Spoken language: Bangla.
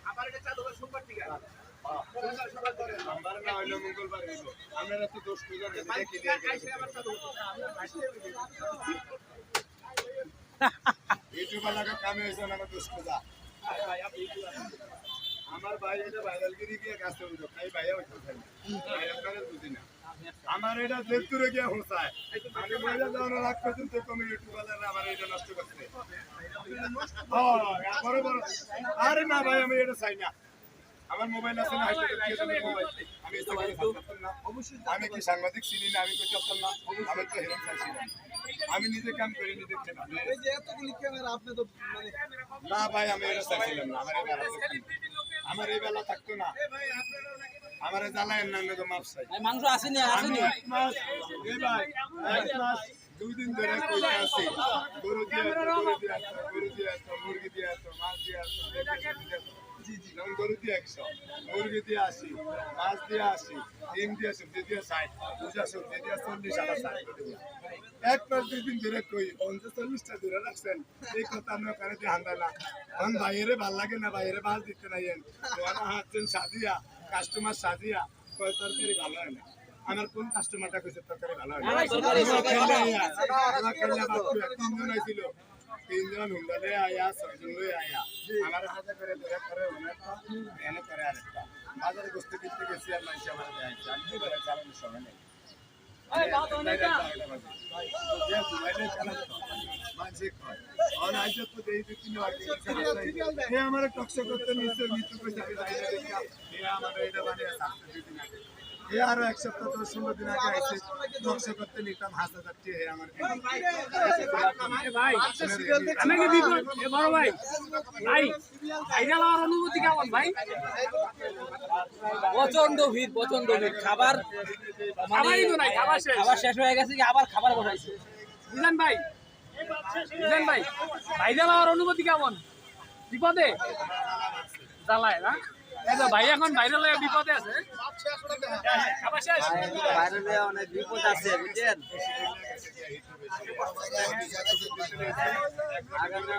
আবার এটা চালু হবে সোমবার থেকে সোমবার না হইলে মঙ্গলবার হইব আমরা তো দোষ পূজা দেখি ইউটিউব লাগা কামে হইছে না দোষ পূজা আমার ভাই এটা ভাইরালগিরি গিয়ে কাছে উঠো খাই ভাইয়া হইতো খাই ভাইরাল করে বুঝি না আমার এটা দেখতুরে গিয়া হোসায় আমি মহিলা যাওয়ার রাগ পর্যন্ত কমে ইউটিউবাররা আমার এটা নষ্ট করছে বড় বড় আরে না ভাই আমি এটা চাই না আমার মোবাইল আছে না আমি কি সাংবাদিক চিনি না আমি করতাম না আমি তো হেরম চাইছি না আমি নিজে কাম করি নিজে এই যে এতগুলি ক্যামেরা আপনি তো মানে না ভাই আমি এটা চাইছিলাম না আমার এই বেলা থাকতো না আমার জ্বালায় না তো মাপ চাই মাংস আসেনি আসেনি এক মাস দুই দিন ধরে কইতে আছি গরু দিয়ে মুরগি দিয়ে মাছ দিয়ে যেমন গরু দিয়ে 100 মুরগি দিয়ে 80 মাছ দিয়ে 80 ডিম দিয়ে 60 দিয়ে 60 পূজা 60 দিয়ে 40 আবার 60 এক মাস দুই দিন ধরে কই 40টা ধরে রাখছেন এই কথা আমরা করে দিয়ে হান্দা না এখন বাইরে ভাল লাগে না বাইরে মাছ দিতে নাই ওরা হাঁটছেন সাজিয়া কাস্টমার সাজিয়া কয় তরকারি ভালো হয় না আমার কোন কাস্টমারটা কইছে তরকারি ভালো হয় না আমার খেলা বাচ্চা তিনজন আইছিল তিনজন হুন্ডালে আয়া ছয়জন লই আয়া আমার হাতে করে ধরে করে এনে করে আরেকটা বাজারে গোস্ত কিনতে গেছি আর মাইসা আমার দেখাইছে আমি ধরে চালানো সময় নেই আমার টক্স করতে নিচ্ছে মৃত্যু পয়সা আমার এটা বানিয়ে আরো এক সপ্তাহ 10-15 দিন আগে আইছে টক্স করতে নিতাম 1000 টাকা আমার ভাই আমি কি বিপদ এ বড় ভাই ভাই ভাইরাল হওয়ার অনুভূতি কেমন ভাই প্রচন্ড ভিড় খাবার খাবারই তো নাই খাবার শেষ হয়ে গেছে কি আবার খাবার বসাইছে বুঝলেন ভাই ভাইরাল হওয়ার অনুভূতি কেমন বিপদে জ্বালায় না এই তো ভাই এখন ভাইরাল হয়ে বিপদে আছে খাবার শেষ বাইরে অনেক বিপদ আছে বুঝছেন আগামী